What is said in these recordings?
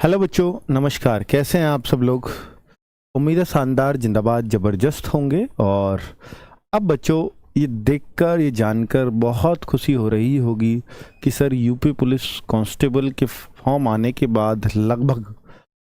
Hello बच्चों, नमस्कार। कैसे हैं आप सब लोग? उम्मीद है शानदार, जिंदाबाद, ज़बरदस्त होंगे। और अब बच्चों, ये देखकर, ये जानकर बहुत खुशी हो रही होगी कि सर यूपी पुलिस कांस्टेबल के फॉर्म आने के बाद लगभग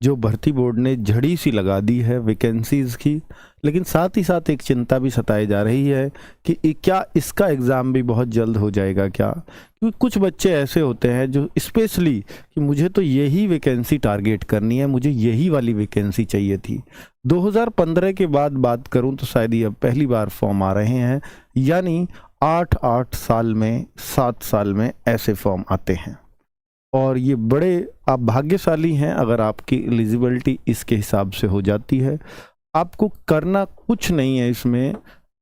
जो भर्ती बोर्ड ने झड़ी सी लगा दी है वैकेंसीज़ की, लेकिन साथ ही साथ एक चिंता भी सताई जा रही है कि क्या इसका एग्ज़ाम भी बहुत जल्द हो जाएगा क्या? क्योंकि कुछ बच्चे ऐसे होते हैं जो स्पेशली कि मुझे तो यही वैकेंसी टारगेट करनी है, मुझे यही वाली वैकेंसी चाहिए थी। 2015 के बाद बात करूं तो शायद ये अब पहली बार फॉर्म आ रहे हैं, यानी 8 साल में, 7 साल में ऐसे फॉर्म आते हैं। और ये बड़े आप भाग्यशाली हैं अगर आपकी एलिजिबिलिटी इसके हिसाब से हो जाती है। आपको करना कुछ नहीं है इसमें।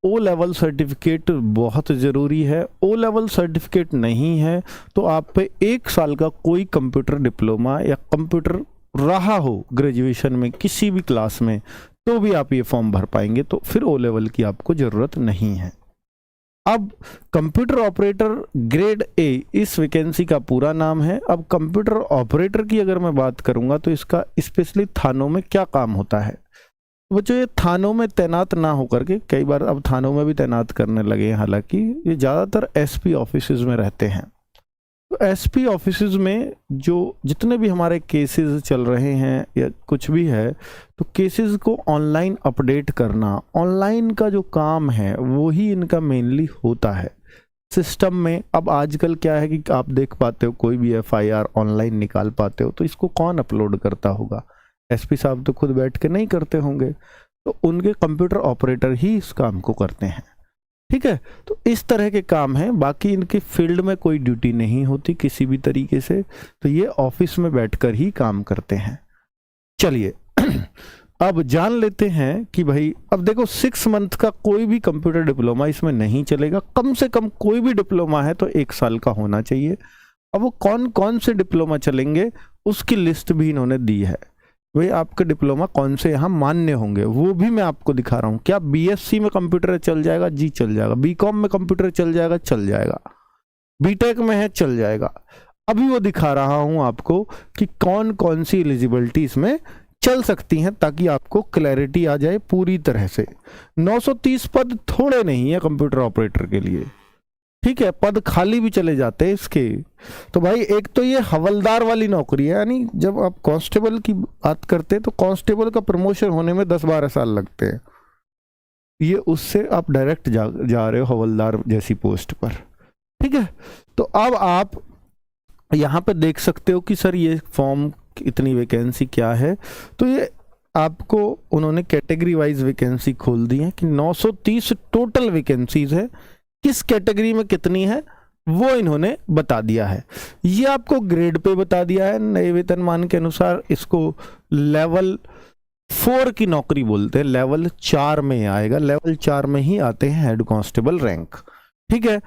ओ लेवल सर्टिफिकेट बहुत ज़रूरी है। ओ लेवल सर्टिफिकेट नहीं है तो आप पे 1 साल का कोई कंप्यूटर डिप्लोमा या कंप्यूटर रहा हो ग्रेजुएशन में किसी भी क्लास में, तो भी आप ये फॉर्म भर पाएंगे। तो फिर ओ लेवल की आपको ज़रूरत नहीं है। अब कंप्यूटर ऑपरेटर ग्रेड ए इस वैकेंसी का पूरा नाम है। अब कंप्यूटर ऑपरेटर की अगर मैं बात करूंगा तो इसका स्पेशली थानों में क्या काम होता है। बच्चों, ये थानों में तैनात ना होकर के, कई बार अब थानों में भी तैनात करने लगे हैं, हालांकि ये ज़्यादातर एसपी ऑफिसेज में रहते हैं। तो एसपी ऑफिसेज में जो जितने भी हमारे केसेस चल रहे हैं या कुछ भी है, तो केसेस को ऑनलाइन अपडेट करना, ऑनलाइन का जो काम है वो ही इनका मेनली होता है सिस्टम में। अब आजकल क्या है कि आप देख पाते हो कोई भी एफआईआर ऑनलाइन निकाल पाते हो, तो इसको कौन अपलोड करता होगा? एसपी साहब तो खुद बैठ के नहीं करते होंगे, तो उनके कंप्यूटर ऑपरेटर ही इस काम को करते हैं। ठीक है, तो इस तरह के काम हैं। बाकी इनके फील्ड में कोई ड्यूटी नहीं होती किसी भी तरीके से, तो ये ऑफिस में बैठकर ही काम करते हैं। चलिए अब जान लेते हैं कि भाई, अब देखो 6 मंथ का कोई भी कंप्यूटर डिप्लोमा इसमें नहीं चलेगा। कम से कम कोई भी डिप्लोमा है तो 1 साल का होना चाहिए। अब वो कौन कौन से डिप्लोमा चलेंगे उसकी लिस्ट भी इन्होंने दी है। भाई आपके डिप्लोमा कौन से यहाँ मान्य होंगे वो भी मैं आपको दिखा रहा हूँ। क्या बीएससी में कंप्यूटर चल जाएगा? जी चल जाएगा। बीकॉम में कंप्यूटर चल जाएगा? चल जाएगा। बीटेक में है? चल जाएगा। अभी वो दिखा रहा हूँ आपको कि कौन कौन सी एलिजिबिलिटी इसमें चल सकती हैं, ताकि आपको क्लैरिटी आ जाए पूरी तरह से। 930 पद थोड़े नहीं है कंप्यूटर ऑपरेटर के लिए। ठीक है, पद खाली भी चले जाते हैं इसके। तो भाई एक तो ये हवलदार वाली नौकरी है, यानी जब आप कांस्टेबल की बात करते हैं तो कांस्टेबल का प्रमोशन होने में 10-12 साल लगते हैं। ये उससे आप डायरेक्ट जा रहे हो हवलदार जैसी पोस्ट पर। ठीक है, तो अब आप यहाँ पे देख सकते हो कि सर ये फॉर्म इतनी वैकेंसी क्या है। तो ये आपको उन्होंने कैटेगरी वाइज वैकेंसी खोल दी है कि 930 टोटल वैकेंसीज है। किस कैटेगरी में कितनी है वो इन्होंने बता दिया है। ये आपको ग्रेड पे बता दिया है। नए वेतनमान के अनुसार इसको लेवल 4 की नौकरी बोलते हैं। लेवल 4 में आएगा। लेवल 4 में ही आते हैं हेड कांस्टेबल रैंक। ठीक है,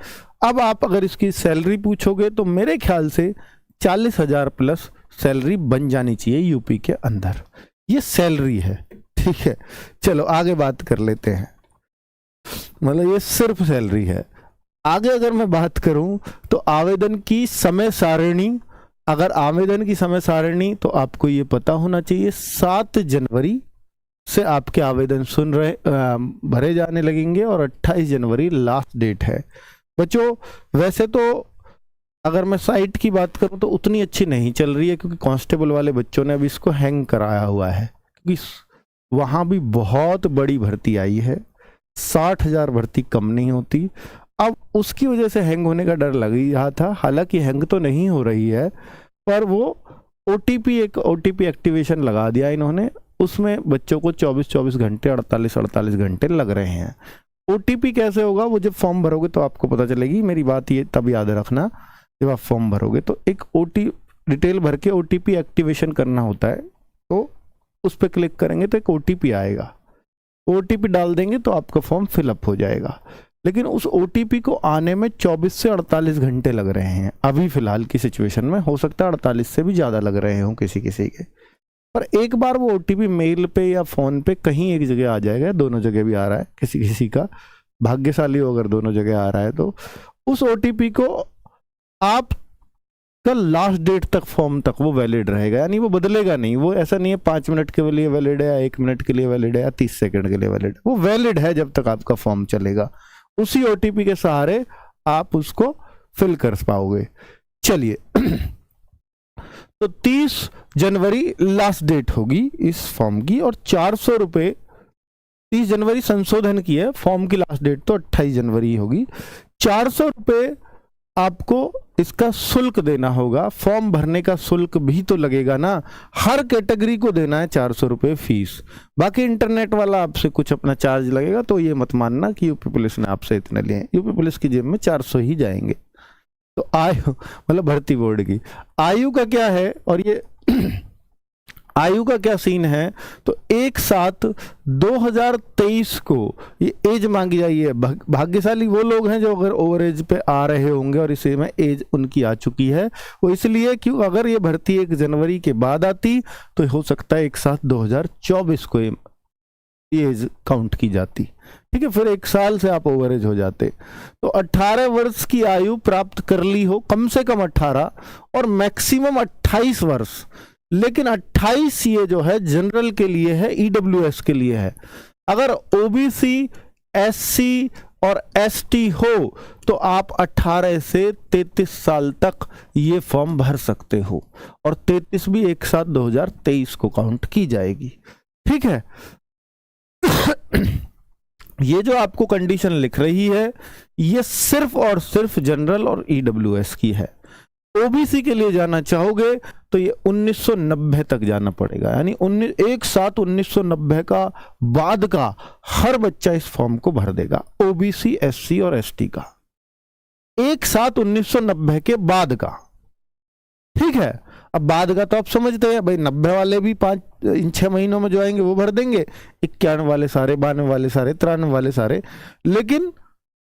अब आप अगर इसकी सैलरी पूछोगे तो मेरे ख्याल से 40,000 प्लस सैलरी बन जानी चाहिए यूपी के अंदर। ये सैलरी है। ठीक है, चलो आगे बात कर लेते हैं। मतलब ये सिर्फ सैलरी है। आगे अगर मैं बात करूं तो आवेदन की समय सारणी, अगर आवेदन की समय सारणी तो आपको ये पता होना चाहिए 7 जनवरी से आपके आवेदन भरे जाने लगेंगे और 28 जनवरी लास्ट डेट है। बच्चों वैसे तो अगर मैं साइट की बात करूं तो उतनी अच्छी नहीं चल रही है, क्योंकि कांस्टेबल वाले बच्चों ने अभी इसको हैंग कराया हुआ है, क्योंकि वहां भी बहुत बड़ी भर्ती आई है। 60,000 भर्ती कम नहीं होती। अब उसकी वजह से हैंग होने का डर लग ही रहा था। हालांकि हैंग तो नहीं हो रही है, पर वो एक ओटीपी एक्टिवेशन लगा दिया इन्होंने। उसमें बच्चों को 24 घंटे 48 घंटे लग रहे हैं। ओटीपी कैसे होगा? वो जब फॉर्म भरोगे तो आपको पता चलेगी। मेरी बात ये तब याद रखना, जब आप फॉर्म भरोगे तो एक डिटेल भर के ओटीपी एक्टिवेशन करना होता है। तो उस पर क्लिक करेंगे तो एक ओटीपी आएगा। ओटीपी डाल देंगे तो आपका फॉर्म फिलअप हो जाएगा। लेकिन उस ओटीपी को आने में 24 से 48 घंटे लग रहे हैं अभी फिलहाल की सिचुएशन में। हो सकता है 48 से भी ज़्यादा लग रहे हों किसी किसी के। पर एक बार वो ओटीपी मेल पे या फ़ोन पे कहीं एक जगह आ जाएगा। दोनों जगह भी आ रहा है किसी किसी का, भाग्यशाली हो अगर दोनों जगह आ रहा है तो। उस ओटीपी को आप का लास्ट डेट तक फॉर्म तक वो वैलिड रहेगा, यानी वो बदलेगा नहीं। वो ऐसा नहीं है 5 मिनट के लिए वैलिड है या 1 मिनट के लिए वैलिड है या 30 सेकंड के लिए वैलिड, वो वैलिड है जब तक आपका फॉर्म चलेगा। उसी ओटीपी के सहारे आप उसको फिल कर पाओगे। चलिए तो 30 जनवरी लास्ट डेट होगी इस फॉर्म की, और 400 रुपये 30 जनवरी संशोधन की है, फॉर्म की लास्ट डेट तो 28 जनवरी होगी। 400 रुपये आपको इसका शुल्क देना होगा। फॉर्म भरने का शुल्क भी तो लगेगा ना, हर कैटेगरी को देना है 400 रुपये फीस। बाकी इंटरनेट वाला आपसे कुछ अपना चार्ज लगेगा, तो ये मत मानना कि यूपी पुलिस ने आपसे इतने लिए हैं। यूपी पुलिस की जेब में 400 ही जाएंगे। तो आयु मतलब भर्ती बोर्ड की आयु का क्या है, और ये आयु का क्या सीन है, तो एक साथ 2023 को ये एज मांगी जाई है। भाग्यशाली वो लोग हैं जो अगर ओवर एज पे आ रहे होंगे और इसी में एज उनकी आ चुकी है, वो इसलिए क्यों, अगर ये भर्ती 1 जनवरी के बाद आती तो हो सकता है एक साथ 2024 को एज काउंट की जाती। ठीक है, फिर 1 साल से आप ओवर एज हो जाते। तो 18 वर्ष की आयु प्राप्त कर ली हो, कम से कम 18 और मैक्सिमम 28 वर्ष। लेकिन 28 ये जो है जनरल के लिए है, ईडब्ल्यूएस के लिए है। अगर ओबीसी, एससी और एसटी हो तो आप 18 से 33 साल तक ये फॉर्म भर सकते हो, और 33 भी एक साथ 2023 को काउंट की जाएगी। ठीक है ये जो आपको कंडीशन लिख रही है ये सिर्फ और सिर्फ जनरल और ईडब्ल्यूएस की है। ओबीसी के लिए जाना चाहोगे तो ये 1990 तक जाना पड़ेगा, यानी एक साथ 1990 का बाद का हर बच्चा इस फॉर्म को भर देगा। ओबीसी, एससी और एसटी का एक साथ 1990 के बाद का। ठीक है, अब बाद का तो आप समझते हैं भाई, 90 वाले भी 5-6 महीनों में जो आएंगे वो भर देंगे, 91 वाले सारे, 92 वाले सारे, 93 वाले सारे, लेकिन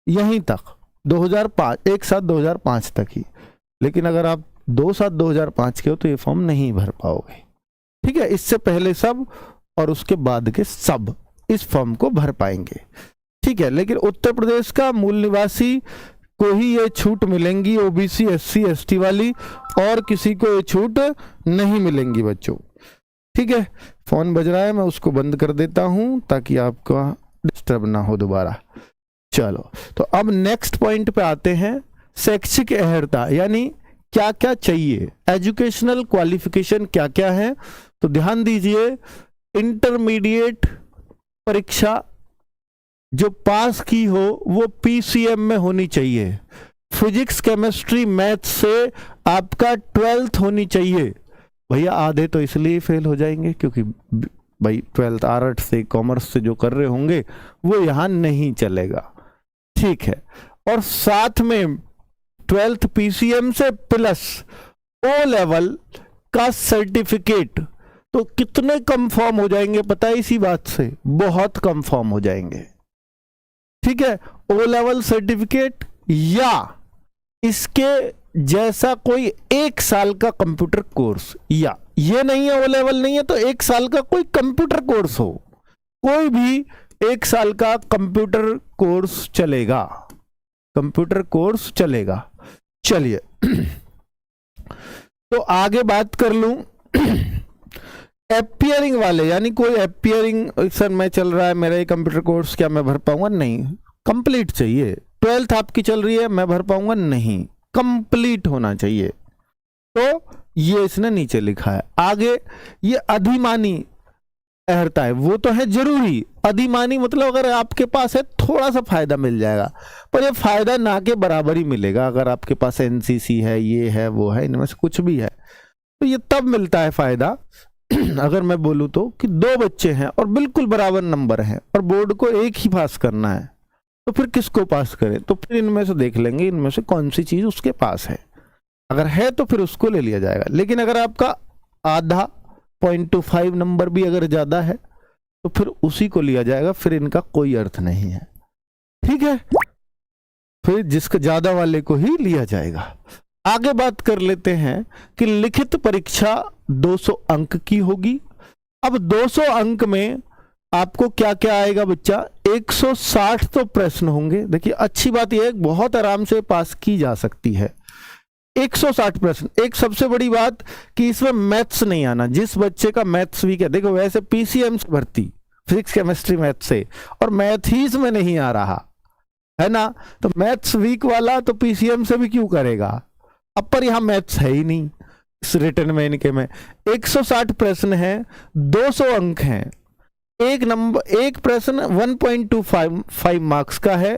यहीं तक 2005, एक साथ 2005 तक ही। लेकिन अगर आप 2 साथ 2005 के हो तो ये फॉर्म नहीं भर पाओगे। ठीक है, इससे पहले सब और उसके बाद के सब इस फॉर्म को भर पाएंगे। ठीक है, लेकिन उत्तर प्रदेश का मूल निवासी को ही ये छूट मिलेंगी, ओबीसी, एससी, एसटी वाली, और किसी को ये छूट नहीं मिलेंगी बच्चों। ठीक है, फोन बज रहा है, मैं उसको बंद कर देता हूं ताकि आपका डिस्टर्ब ना हो दोबारा। चलो, तो अब नेक्स्ट पॉइंट पे आते हैं, शैक्षिक अर्हता यानी क्या क्या चाहिए, एजुकेशनल क्वालिफिकेशन क्या क्या है। तो ध्यान दीजिए, इंटरमीडिएट परीक्षा जो पास की हो वो पीसीएम में होनी चाहिए। फिजिक्स, केमिस्ट्री, मैथ से आपका 12th होनी चाहिए। भैया आधे तो इसलिए फेल हो जाएंगे क्योंकि भाई 12th आर्ट्स से, कॉमर्स से जो कर रहे होंगे वो यहां नहीं चलेगा। ठीक है, और साथ में 12th पीसीएम से प्लस ओ लेवल का सर्टिफिकेट। तो कितने कम फॉर्म हो जाएंगे पता है इसी बात से, बहुत कम फॉर्म हो जाएंगे। ठीक है, ओ लेवल सर्टिफिकेट या इसके जैसा कोई 1 साल का कंप्यूटर कोर्स, या ये नहीं है ओ लेवल नहीं है तो 1 साल का कोई कंप्यूटर कोर्स हो, कोई भी 1 साल का कंप्यूटर कोर्स चलेगा, कंप्यूटर कोर्स चलेगा। चलिए तो आगे बात कर लूं एपियरिंग वाले, यानी कोई एपियरिंग, सर मैं चल रहा है मेरा ये कंप्यूटर कोर्स, क्या मैं भर पाऊंगा? नहीं, कंप्लीट चाहिए। 12th आपकी चल रही है, मैं भर पाऊंगा? नहीं, कंप्लीट होना चाहिए। तो ये इसने नीचे लिखा है। आगे ये अधिमानी अर्हता है, वो तो है जरूरी। अधिमानी मतलब अगर आपके पास है थोड़ा सा फायदा मिल जाएगा, पर ये फायदा ना के बराबर ही मिलेगा। अगर आपके पास एनसीसी है, ये है, वो है, इनमें से कुछ भी है तो ये तब मिलता है फायदा अगर मैं बोलूं तो कि 2 बच्चे हैं और बिल्कुल बराबर नंबर है और बोर्ड को एक ही पास करना है, तो फिर किसको पास करें? तो फिर इनमें से देख लेंगे इनमें से कौन सी चीज उसके पास है। अगर है तो फिर उसको ले लिया जाएगा। लेकिन अगर आपका आधा 0.25 नंबर भी अगर ज्यादा है तो फिर उसी को लिया जाएगा, फिर इनका कोई अर्थ नहीं है। ठीक है, फिर जिसका ज्यादा वाले को ही लिया जाएगा। आगे बात कर लेते हैं कि लिखित परीक्षा 200 अंक की होगी। अब 200 अंक में आपको क्या क्या आएगा बच्चा? 160 तो प्रश्न होंगे। देखिए अच्छी बात यह है बहुत आराम से पास की जा सकती है। 160 प्रश्न। एक सबसे बड़ी बात कि इसमें मैथ्स नहीं आना। जिस बच्चे का मैथ्स वीक है, देखो वैसे पीसीएम से भर्ती फिजिक्स केमिस्ट्री मैथ से, और मैथ ही इसमें नहीं आ रहा है ना, तो मैथ्स वीक वाला तो पीसीएम से भी क्यों करेगा। अब पर यहां मैथ्स है ही नहीं इस रिटर्न में, इनके में 160 प्रश्न है, 200 अंक हैं। एक प्रश्न 1.25 मार्क्स का है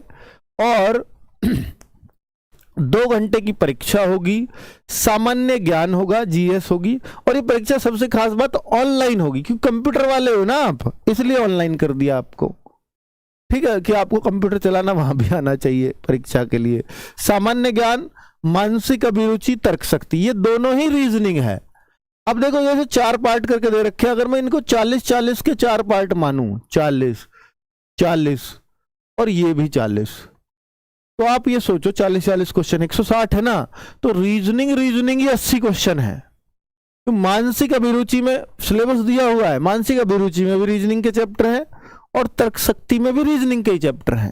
और 2 घंटे की परीक्षा होगी, सामान्य ज्ञान होगा, जीएस होगी, और ये परीक्षा सबसे खास बात ऑनलाइन होगी, क्योंकि कंप्यूटर वाले हो ना आप, इसलिए ऑनलाइन कर दिया आपको। ठीक है, कि आपको कंप्यूटर चलाना वहां भी आना चाहिए परीक्षा के लिए। सामान्य ज्ञान, मानसिक अभिरुचि, तर्क शक्ति, ये दोनों ही रीजनिंग है। अब देखो जैसे 4 पार्ट करके दे रखे, अगर मैं इनको 40-40 के 4 पार्ट मानूं, 40-40 और ये भी 40, तो आप ये सोचो 40-40 क्वेश्चन 160 है ना, तो रीजनिंग ये 80 क्वेश्चन है। तो मानसिक अभिरुचि में सिलेबस दिया हुआ है, मानसिक अभिरुचि में भी रीजनिंग के चैप्टर हैं और तर्क शक्ति में भी रीजनिंग के ही चैप्टर हैं।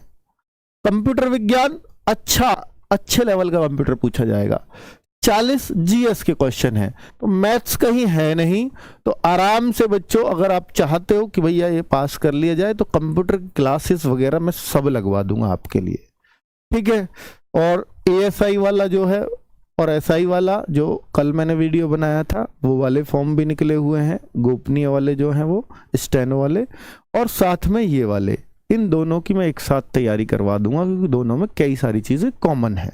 कंप्यूटर विज्ञान अच्छे लेवल का कंप्यूटर पूछा जाएगा। 40 जीएस के क्वेश्चन है, तो मैथ्स कहीं है नहीं, तो आराम से बच्चों अगर आप चाहते हो कि भैया ये पास कर लिया जाए, तो कंप्यूटर क्लासेस वगैरह मैं सब लगवा दूंगा आपके लिए। ठीक है, और एएसआई वाला जो है और एसआई वाला जो कल मैंने वीडियो बनाया था, वो वाले फॉर्म भी निकले हुए हैं, गोपनीय वाले जो हैं वो, स्टेनो वाले, और साथ में ये वाले, इन दोनों की मैं एक साथ तैयारी करवा दूंगा, क्योंकि दोनों में कई सारी चीजें कॉमन है।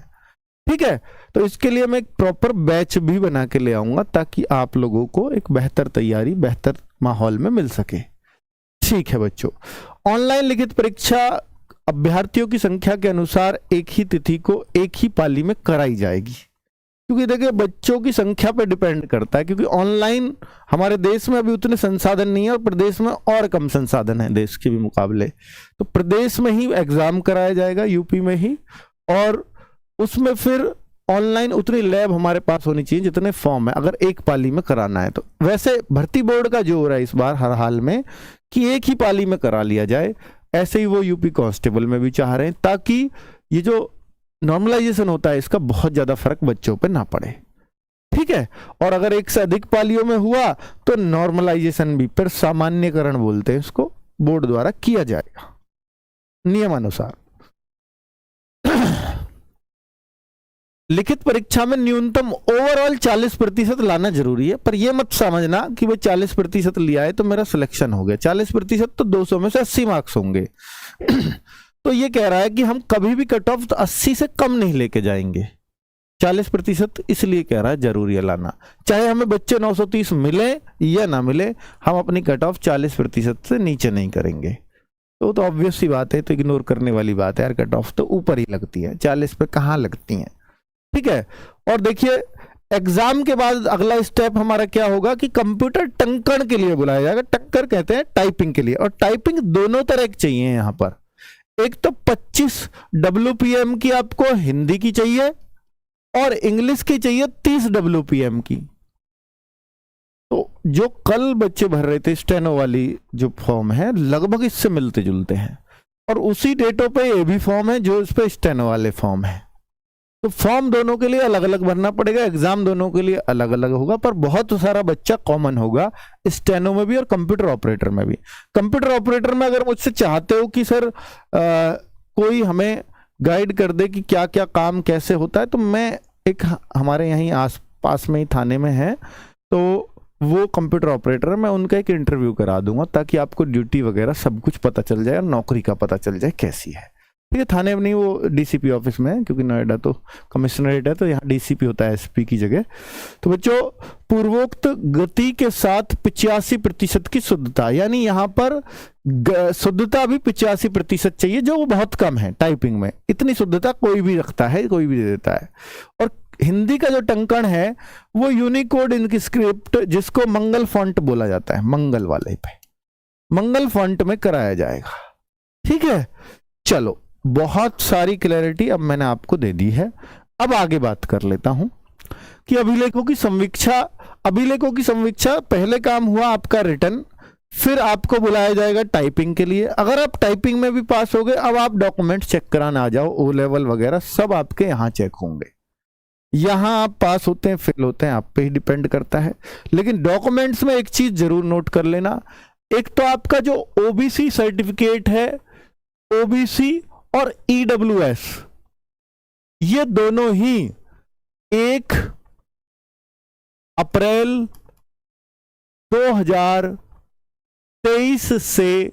ठीक है, तो इसके लिए मैं एक प्रॉपर बैच भी बना के ले आऊंगा, ताकि आप लोगों को एक बेहतर तैयारी बेहतर माहौल में मिल सके। ठीक है बच्चों, ऑनलाइन लिखित परीक्षा अभ्यर्थियों की संख्या के अनुसार एक ही तिथि को एक ही पाली में कराई जाएगी, क्योंकि देखिए बच्चों की संख्या पर डिपेंड करता है, क्योंकि ऑनलाइन हमारे देश में अभी उतने संसाधन नहीं है और प्रदेश में और कम संसाधन है देश के भी मुकाबले, तो प्रदेश में ही एग्जाम कराया जाएगा, यूपी में ही, और उसमें फिर ऑनलाइन उतनी लैब हमारे पास होनी चाहिए जितने फॉर्म है, अगर एक पाली में कराना है तो। वैसे भर्ती बोर्ड का जो हो रहा है इस बार हर हाल में कि एक ही पाली में करा लिया जाए, ऐसे ही वो यूपी कांस्टेबल में भी चाह रहे हैं, ताकि ये जो नॉर्मलाइजेशन होता है इसका बहुत ज्यादा फर्क बच्चों पे ना पड़े। ठीक है, और अगर एक से अधिक पालियों में हुआ तो नॉर्मलाइजेशन भी, फिर सामान्यकरण बोलते हैं इसको, बोर्ड द्वारा किया जाएगा नियमानुसार। लिखित परीक्षा में न्यूनतम ओवरऑल 40% लाना जरूरी है, पर यह मत समझना कि वो 40% लिया है तो मेरा सिलेक्शन हो गया। 40% तो 200 में से 80 मार्क्स होंगे। तो ये कह रहा है कि हम कभी भी कट ऑफ 80 से कम नहीं लेके जाएंगे। 40% इसलिए कह रहा है जरूरी है लाना, चाहे हमें बच्चे 930 मिले या ना मिले, हम अपनी कट ऑफ 40% से नीचे नहीं करेंगे। तो ऑब्वियस सी बात है, तो इग्नोर करने वाली बात है यार, कट ऑफ तो ऊपर ही लगती है, 40 पे कहाँ लगती है। ठीक है, और देखिए एग्जाम के बाद अगला स्टेप हमारा क्या होगा कि कंप्यूटर टंकण के लिए बुलाया जाएगा। टक्कर कहते हैं टाइपिंग के लिए, और टाइपिंग दोनों तरह की चाहिए यहां पर। एक तो 25 WPM की आपको हिंदी की चाहिए और इंग्लिश की चाहिए 30 WPM की। तो जो कल बच्चे भर रहे थे स्टेनो वाली जो फॉर्म है, लगभग इससे मिलते जुलते हैं, और उसी डेटों पे ये भी फॉर्म है जो इस पे स्टेनो वाले फॉर्म है। तो फॉर्म दोनों के लिए अलग अलग भरना पड़ेगा, एग्जाम दोनों के लिए अलग अलग होगा, पर बहुत सारा बच्चा कॉमन होगा स्टेनो में भी और कंप्यूटर ऑपरेटर में भी। कंप्यूटर ऑपरेटर में अगर मुझसे चाहते हो कि सर कोई हमें गाइड कर दे कि क्या क्या काम कैसे होता है, तो मैं एक हमारे यहीं आस पास में ही थाने में है, तो वो कंप्यूटर ऑपरेटर, मैं उनका एक इंटरव्यू करा दूंगा, ताकि आपको ड्यूटी वगैरह सब कुछ पता चल जाए और नौकरी का पता चल जाए कैसी है। ठीक है, थाने में नहीं, वो डीसीपी ऑफिस में है, क्योंकि नोएडा तो कमिश्नरेट है, तो यहाँ डीसीपी होता है एसपी की जगह। तो बच्चों, पूर्वोक्त गति के साथ 85% की शुद्धता, यानी यहाँ पर शुद्धता भी 85% चाहिए, जो बहुत कम है टाइपिंग में। इतनी शुद्धता कोई भी रखता है, कोई भी दे देता है। और हिंदी का जो टंकण है वो यूनिकोड इनस्क्रिप्ट, जिसको मंगल फॉन्ट बोला जाता है, मंगल वाले पे मंगल फॉन्ट में कराया जाएगा। ठीक है, चलो बहुत सारी क्लैरिटी अब मैंने आपको दे दी है। अब आगे बात कर लेता हूं कि अभिलेखों की समीक्षा। अभिलेखों की समीक्षा पहले काम हुआ आपका रिटर्न, फिर आपको बुलाया जाएगा टाइपिंग के लिए। अगर आप टाइपिंग में भी पास हो गए, अब आप डॉक्यूमेंट चेक कराना आ जाओ, ओ लेवल वगैरह सब आपके यहां चेक होंगे। यहां आप पास होते हैं फेल होते हैं आप पे ही डिपेंड करता है। लेकिन डॉक्यूमेंट्स में एक चीज जरूर नोट कर लेना, एक तो आपका जो ओबीसी सर्टिफिकेट है, ओबीसी और ईडब्ल्यूएस, ये दोनों ही 1 अप्रैल 2023 से,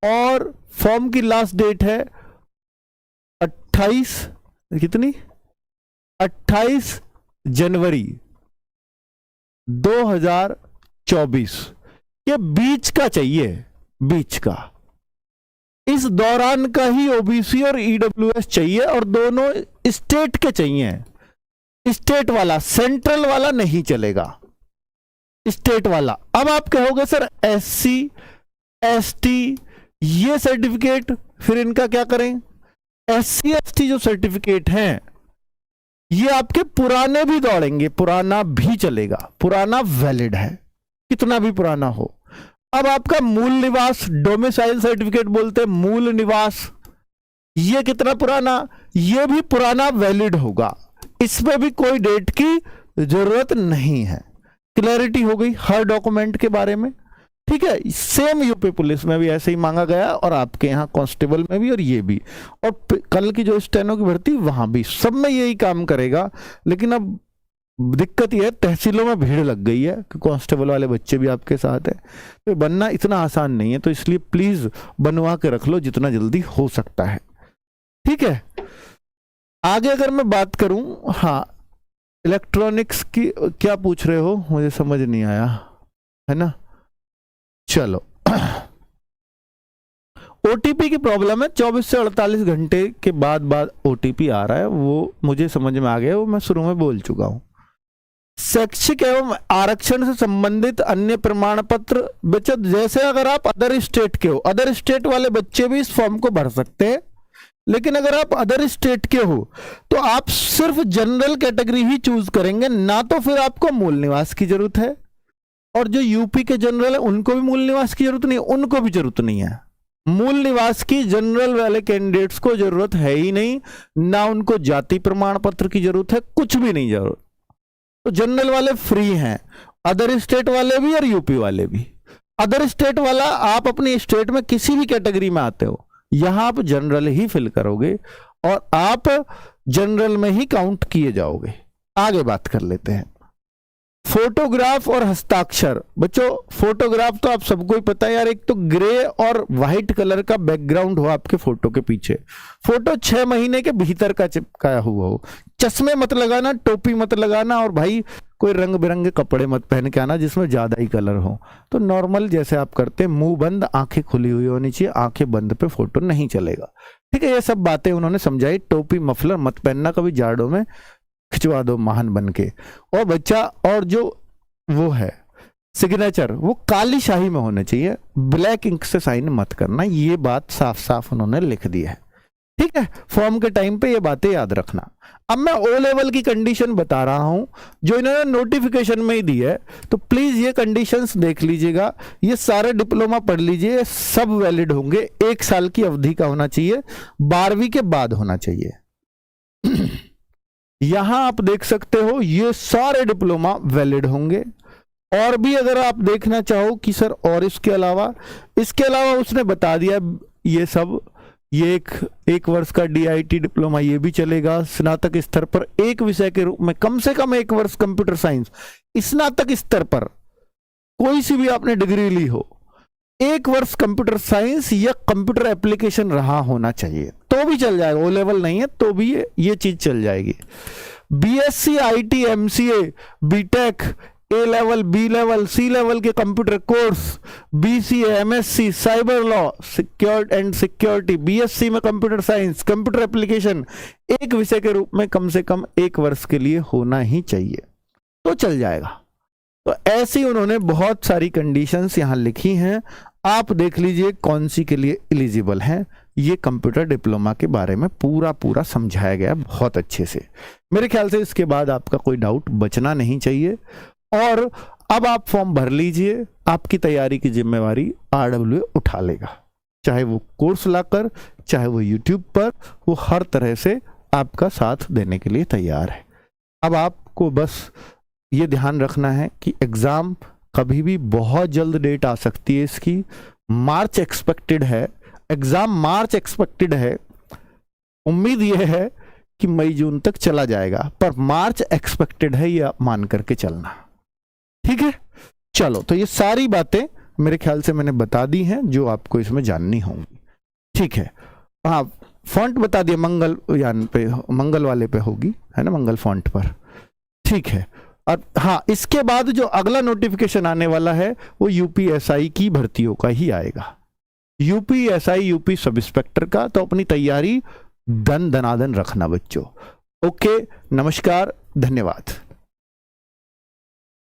और फॉर्म की लास्ट डेट है 28 कितनी 28 जनवरी 2024, ये बीच का चाहिए, बीच का, इस दौरान का ही ओबीसी और ईडब्ल्यूएस चाहिए, और दोनों स्टेट के चाहिए। स्टेट वाला, सेंट्रल वाला नहीं चलेगा, स्टेट वाला। अब आप कहोगे सर एससी एसटी ये सर्टिफिकेट, फिर इनका क्या करें? एससी एसटी जो सर्टिफिकेट हैं ये आपके पुराने भी दौड़ेंगे, पुराना भी चलेगा, पुराना वैलिड है, कितना भी पुराना हो। अब आपका मूल निवास, डोमिसाइल सर्टिफिकेट बोलते हैं, मूल निवास, ये कितना पुराना, ये भी पुराना वैलिड होगा, इसमें भी कोई डेट की जरूरत नहीं है। क्लैरिटी हो गई हर डॉक्यूमेंट के बारे में, ठीक है। सेम यूपी पुलिस में भी ऐसे ही मांगा गया, और आपके यहाँ कांस्टेबल में भी, और ये भी, और कल की जो स्टेनो की भर्ती वहां भी, सब में यही काम करेगा। लेकिन अब दिक्कत यह है तहसीलों में भीड़ लग गई है कि कांस्टेबल वाले बच्चे भी आपके साथ है, तो बनना इतना आसान नहीं है, तो इसलिए प्लीज बनवा के रख लो जितना जल्दी हो सकता है, ठीक है। आगे अगर मैं बात करूं, हाँ इलेक्ट्रॉनिक्स की क्या पूछ रहे हो, मुझे समझ नहीं आया, है ना। चलो ओटीपी की प्रॉब्लम है, 24 से 48 घंटे के बाद ओटीपी आ रहा है, वो मुझे समझ में आ गया, वो मैं शुरू में बोल चुका हूं। शैक्षिक एवं आरक्षण से संबंधित अन्य प्रमाण पत्र बचत, जैसे अगर आप अदर स्टेट के हो, अदर स्टेट वाले बच्चे भी इस फॉर्म को भर सकते हैं, लेकिन अगर आप अदर स्टेट के हो तो आप सिर्फ जनरल कैटेगरी ही चूज करेंगे, ना तो फिर आपको मूल निवास की जरूरत है, और जो यूपी के जनरल है उनको भी मूल निवास की जरूरत नहीं, उनको भी जरूरत नहीं है। मूल निवास की जनरल वाले कैंडिडेट्स को जरूरत है ही नहीं, ना उनको जाति प्रमाण पत्र की जरूरत है, कुछ भी नहीं जरूरत। तो जनरल वाले फ्री हैं, अदर स्टेट वाले भी और यूपी वाले भी। अदर स्टेट वाला आप अपनी स्टेट में किसी भी कैटेगरी में आते हो, यहां आप जनरल ही फिल करोगे और आप जनरल में ही काउंट किए जाओगे। आगे बात कर लेते हैं फोटोग्राफ और हस्ताक्षर। बच्चों फोटोग्राफ तो आप सबको ही पता है यार, एक तो ग्रे और व्हाइट कलर का बैकग्राउंड हो आपके फोटो के पीछे, फोटो 6 महीने के भीतर का चिपकाया हुआ हो, चश्मे मत लगाना, टोपी मत लगाना, और भाई कोई रंग बिरंगे कपड़े मत पहन के आना जिसमें ज्यादा ही कलर हो। तो नॉर्मल जैसे आप करते हैं, मुंह बंद आंखें खुली हुई होनी चाहिए, आंखें बंद पे फोटो नहीं चलेगा, ठीक है। ये सब बातें उन्होंने समझाई। टोपी मफलर मत पहनना, कभी जाड़ों में खिंचवा दो महान बन के। और बच्चा, और जो वो है सिग्नेचर, वो काली शाही में होने चाहिए, ब्लैक इंक से साइन मत करना, ये बात साफ साफ उन्होंने लिख दी है, ठीक है। फॉर्म के टाइम पे ये बातें याद रखना। अब मैं ओ लेवल की कंडीशन बता रहा हूं जो इन्होंने नोटिफिकेशन में ही दी है, तो प्लीज ये कंडीशंस देख लीजिएगा, ये सारे डिप्लोमा पढ़ लीजिए, सब वैलिड होंगे, 1 साल की अवधि का होना चाहिए, 12वीं के बाद होना चाहिए। यहां आप देख सकते हो ये सारे डिप्लोमा वैलिड होंगे। और भी अगर आप देखना चाहो कि सर और इसके अलावा उसने बता दिया ये सब, ये एक वर्ष का डीआईटी डिप्लोमा ये भी चलेगा। स्नातक स्तर पर एक विषय के रूप में कम से कम 1 वर्ष कंप्यूटर साइंस, स्नातक स्तर पर कोई सी भी आपने डिग्री ली हो, 1 वर्ष कंप्यूटर साइंस या कंप्यूटर एप्लीकेशन रहा होना चाहिए, तो भी चल जाएगा। ओ लेवल नहीं है तो भी ये चीज चल जाएगी। BSc, IT, MCA, BTech, A level, B level, C level के computer course, BCA, MSc, cyber law, security, BSc में कंप्यूटर साइंस, कंप्यूटर एप्लीकेशन, एक विषय के रूप में कम से कम 1 वर्ष के लिए होना ही चाहिए, तो चल जाएगा। तो ऐसी उन्होंने बहुत सारी कंडीशंस यहां लिखी हैं, आप देख लीजिए कौन सी के लिए एलिजिबल हैं। ये कंप्यूटर डिप्लोमा के बारे में पूरा समझाया गया बहुत अच्छे से। मेरे ख्याल से इसके बाद आपका कोई डाउट बचना नहीं चाहिए। और अब आप फॉर्म भर लीजिए, आपकी तैयारी की जिम्मेवारी आरडब्ल्यूए उठा लेगा, चाहे वो कोर्स लाकर, चाहे वो यूट्यूब पर, वो हर तरह से आपका साथ देने के लिए तैयार है। अब आपको बस ये ध्यान रखना है कि एग्ज़ाम कभी भी बहुत जल्द डेट आ सकती है इसकी। मार्च एक्सपेक्टेड है, एग्ज़ाम मार्च एक्सपेक्टेड है। उम्मीद ये है कि मई जून तक चला जाएगा, पर मार्च एक्सपेक्टेड है, ये आप मान करके चलना। ठीक है, चलो, तो ये सारी बातें मेरे ख्याल से मैंने बता दी हैं जो आपको इसमें जाननी होंगी। ठीक है, हाँ, फॉन्ट बता दिया, मंगलयान पे, मंगल वाले पे होगी, है ना, मंगल फॉन्ट पर। ठीक है, और हाँ, इसके बाद जो अगला नोटिफिकेशन आने वाला है वो यूपीएसआई की भर्तियों का ही आएगा, यूपीएसआई यूपी सब इंस्पेक्टर का। तो अपनी तैयारी दनादन रखना बच्चों। ओके, नमस्कार, धन्यवाद।